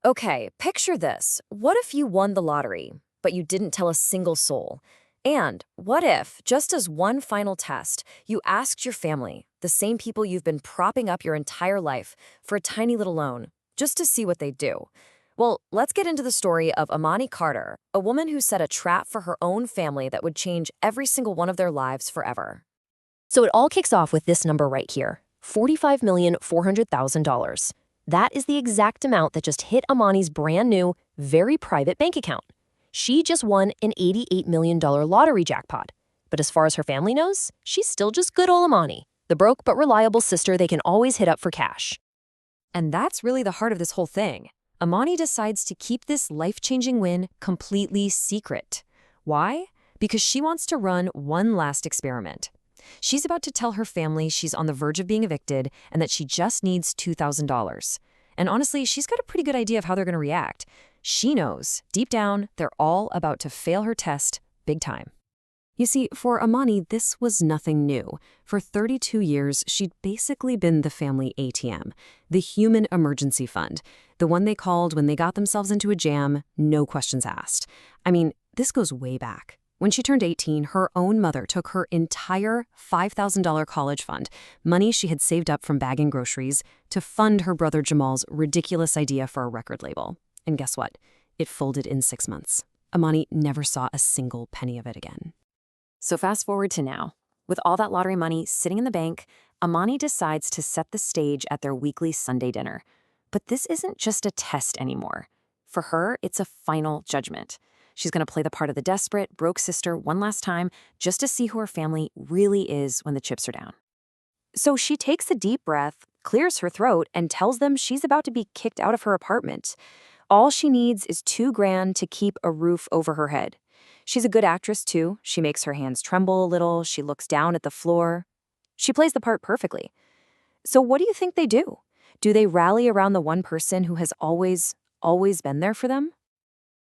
Okay, picture this. What if you won the lottery, but you didn't tell a single soul? And what if, just as one final test, you asked your family, the same people you've been propping up your entire life, for a tiny little loan, just to see what they'd do? Well, let's get into the story of Amani Carter, a woman who set a trap for her own family that would change every single one of their lives forever. So it all kicks off with this number right here, $45,400,000. That is the exact amount that just hit Amani's brand new, very private bank account. She just won an $88 million lottery jackpot. But as far as her family knows, she's still just good old Amani, the broke but reliable sister they can always hit up for cash. And that's really the heart of this whole thing. Amani decides to keep this life-changing win completely secret. Why? Because she wants to run one last experiment. She's about to tell her family she's on the verge of being evicted and that she just needs $2,000. And honestly, she's got a pretty good idea of how they're going to react. She knows, deep down, they're all about to fail her test big time. You see, for Amani, this was nothing new. For 32 years, she'd basically been the family ATM, the human emergency fund, the one they called when they got themselves into a jam, no questions asked. I mean, this goes way back. When she turned 18, her own mother took her entire $5,000 college fund, money she had saved up from bagging groceries, to fund her brother Jamal's ridiculous idea for a record label. And guess what? It folded in 6 months. Amani never saw a single penny of it again. So fast forward to now. With all that lottery money sitting in the bank, Amani decides to set the stage at their weekly Sunday dinner. But this isn't just a test anymore. For her, it's a final judgment. She's going to play the part of the desperate, broke sister one last time just to see who her family really is when the chips are down. So she takes a deep breath, clears her throat, and tells them she's about to be kicked out of her apartment. All she needs is $2,000 to keep a roof over her head. She's a good actress, too. She makes her hands tremble a little. She looks down at the floor. She plays the part perfectly. So what do you think they do? Do they rally around the one person who has always been there for them?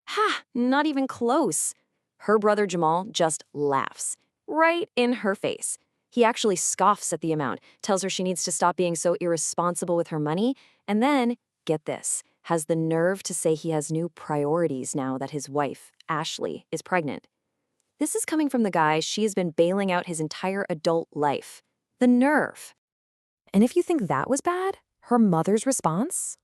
Ha! Not even close. Her brother Jamal just laughs. Right in her face. He actually scoffs at the amount, tells her she needs to stop being so irresponsible with her money, and then, get this, has the nerve to say he has new priorities now that his wife, Ashley, is pregnant. This is coming from the guy she has been bailing out his entire adult life. The nerve. And if you think that was bad, her mother's response?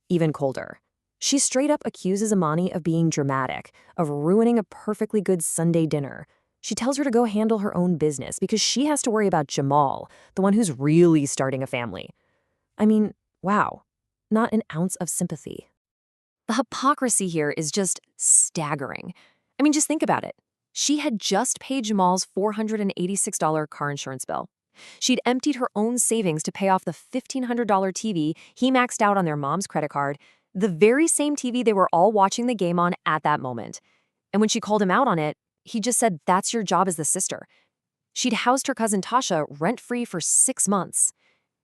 Even colder. She straight up accuses Amani of being dramatic, of ruining a perfectly good Sunday dinner. She tells her to go handle her own business because she has to worry about Jamal, the one who's really starting a family. I mean, wow, not an ounce of sympathy. The hypocrisy here is just staggering. I mean, just think about it. She had just paid Jamal's $486 car insurance bill. She'd emptied her own savings to pay off the $1,500 TV he maxed out on their mom's credit card, the very same TV they were all watching the game on at that moment. And when she called him out on it, he just said, "That's your job as the sister." She'd housed her cousin Tasha rent-free for 6 months.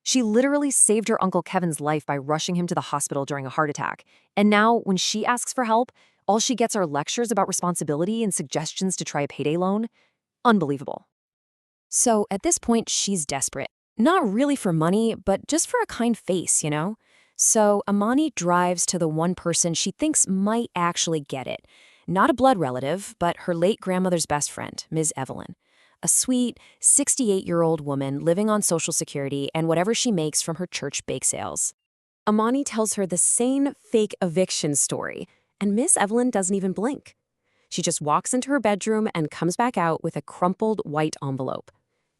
She literally saved her Uncle Kevin's life by rushing him to the hospital during a heart attack. And now, when she asks for help, all she gets are lectures about responsibility and suggestions to try a payday loan. Unbelievable. So at this point, she's desperate. Not really for money, but just for a kind face, you know? So Amani drives to the one person she thinks might actually get it. Not a blood relative, but her late grandmother's best friend, Ms. Evelyn. A sweet, 68-year-old woman living on Social Security and whatever she makes from her church bake sales. Amani tells her the same fake eviction story, and Ms. Evelyn doesn't even blink. She just walks into her bedroom and comes back out with a crumpled white envelope.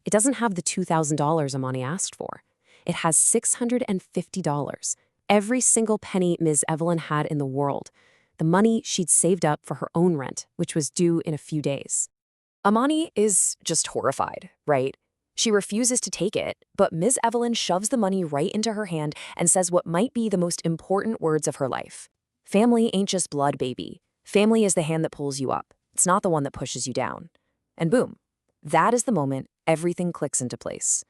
It doesn't have the $2,000 Amani asked for. It has $650. Every single penny Ms. Evelyn had in the world. The money she'd saved up for her own rent, which was due in a few days. Amani is just horrified, right? She refuses to take it, but Ms. Evelyn shoves the money right into her hand and says what might be the most important words of her life. Family ain't just blood, baby. Family is the hand that pulls you up. It's not the one that pushes you down. And boom, that is the moment everything clicks into place.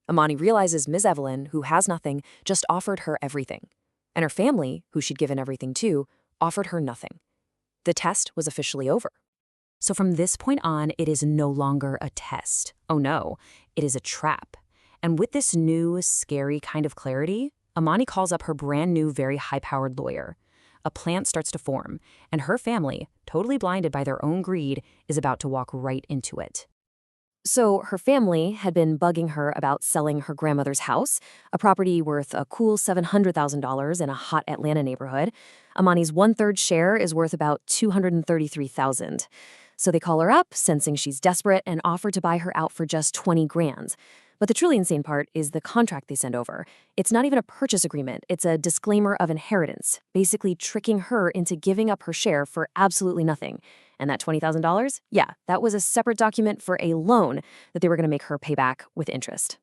Amani realizes Ms. Evelyn, who has nothing, just offered her everything. And her family, who she'd given everything to, offered her nothing. The test was officially over. So from this point on, it is no longer a test. Oh no, it is a trap. And with this new, scary kind of clarity, Amani calls up her brand new, very high-powered lawyer. A plan starts to form, and her family, totally blinded by their own greed, is about to walk right into it. So her family had been bugging her about selling her grandmother's house, a property worth a cool $700,000 in a hot Atlanta neighborhood. Amani's one-third share is worth about $233,000. So they call her up, sensing she's desperate, and offer to buy her out for just 20 grand. But the truly insane part is the contract they send over. It's not even a purchase agreement. It's a disclaimer of inheritance, basically tricking her into giving up her share for absolutely nothing. And that $20,000? Yeah, that was a separate document for a loan that they were going to make her pay back with interest.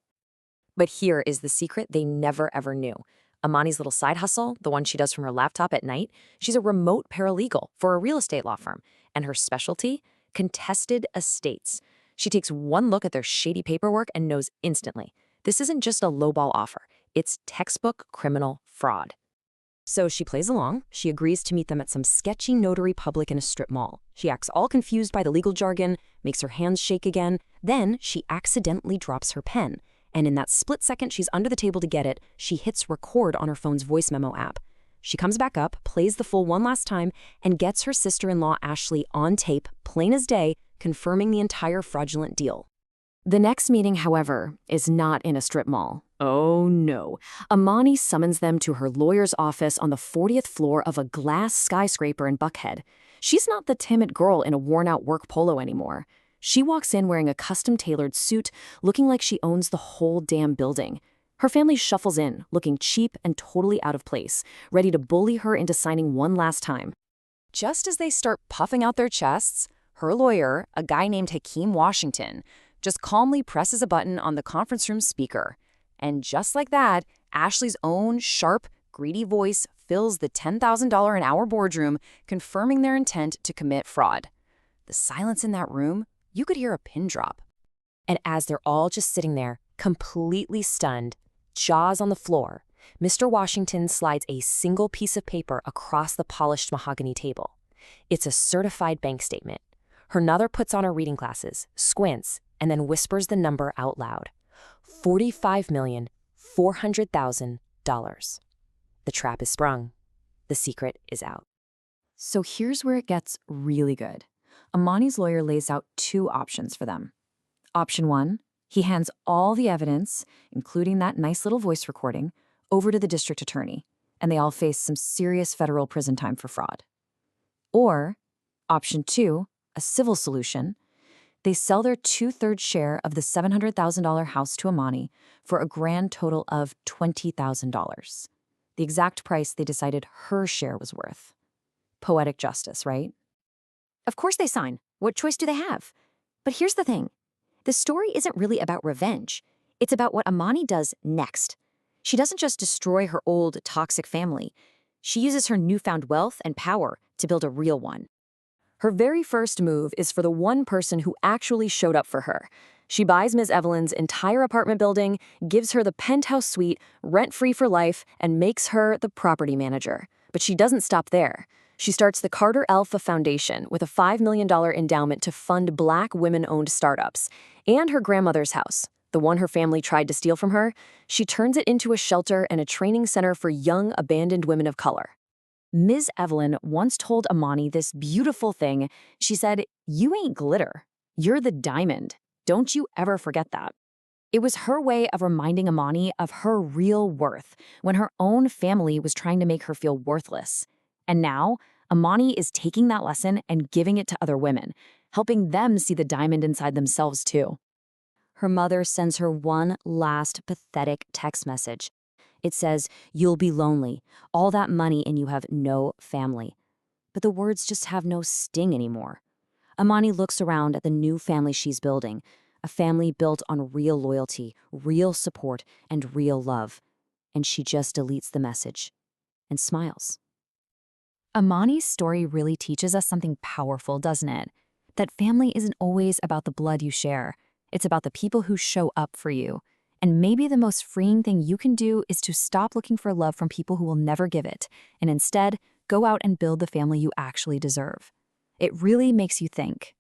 But here is the secret they never ever knew. Amani's little side hustle, the one she does from her laptop at night, she's a remote paralegal for a real estate law firm. And her specialty? Contested estates. She takes one look at their shady paperwork and knows instantly. This isn't just a lowball offer. It's textbook criminal fraud. So she plays along. She agrees to meet them at some sketchy notary public in a strip mall. She acts all confused by the legal jargon, makes her hands shake again. Then she accidentally drops her pen. And in that split second she's under the table to get it, she hits record on her phone's voice memo app. She comes back up, plays the fool one last time, and gets her sister-in-law Ashley on tape, plain as day, confirming the entire fraudulent deal. The next meeting, however, is not in a strip mall. Oh no. Amani summons them to her lawyer's office on the 40th floor of a glass skyscraper in Buckhead. She's not the timid girl in a worn-out work polo anymore. She walks in wearing a custom-tailored suit, looking like she owns the whole damn building. Her family shuffles in, looking cheap and totally out of place, ready to bully her into signing one last time. Just as they start puffing out their chests, her lawyer, a guy named Hakeem Washington, just calmly presses a button on the conference room speaker. And just like that, Ashley's own sharp, greedy voice fills the $10,000 an hour boardroom, confirming their intent to commit fraud. The silence in that room, you could hear a pin drop. And as they're all just sitting there, completely stunned, jaws on the floor, Mr. Washington slides a single piece of paper across the polished mahogany table. It's a certified bank statement. Her mother puts on her reading glasses, squints, and then whispers the number out loud. $45,400,000. The trap is sprung. The secret is out. So here's where it gets really good. Amani's lawyer lays out two options for them. Option one, he hands all the evidence, including that nice little voice recording, over to the district attorney, and they all face some serious federal prison time for fraud. Or, option two, a civil solution, they sell their 2/3 share of the $700,000 house to Amani for a grand total of $20,000, the exact price they decided her share was worth. Poetic justice, right? Of course they sign. What choice do they have? But here's the thing. The story isn't really about revenge. It's about what Amani does next. She doesn't just destroy her old, toxic family. She uses her newfound wealth and power to build a real one. Her very first move is for the one person who actually showed up for her. She buys Ms. Evelyn's entire apartment building, gives her the penthouse suite, rent-free for life, and makes her the property manager. But she doesn't stop there. She starts the Carter Alpha Foundation with a $5 million endowment to fund Black women-owned startups. And her grandmother's house, the one her family tried to steal from her, she turns it into a shelter and a training center for young, abandoned women of color. Ms. Evelyn once told Amani this beautiful thing. She said, "You ain't glitter. You're the diamond. Don't you ever forget that." It was her way of reminding Amani of her real worth when her own family was trying to make her feel worthless. And now, Amani is taking that lesson and giving it to other women, helping them see the diamond inside themselves too. Her mother sends her one last pathetic text message. It says, "You'll be lonely, all that money and you have no family." But the words just have no sting anymore. Amani looks around at the new family she's building, a family built on real loyalty, real support, and real love. And she just deletes the message and smiles. Amani's story really teaches us something powerful, doesn't it? That family isn't always about the blood you share. It's about the people who show up for you. And maybe the most freeing thing you can do is to stop looking for love from people who will never give it, and instead, go out and build the family you actually deserve. It really makes you think.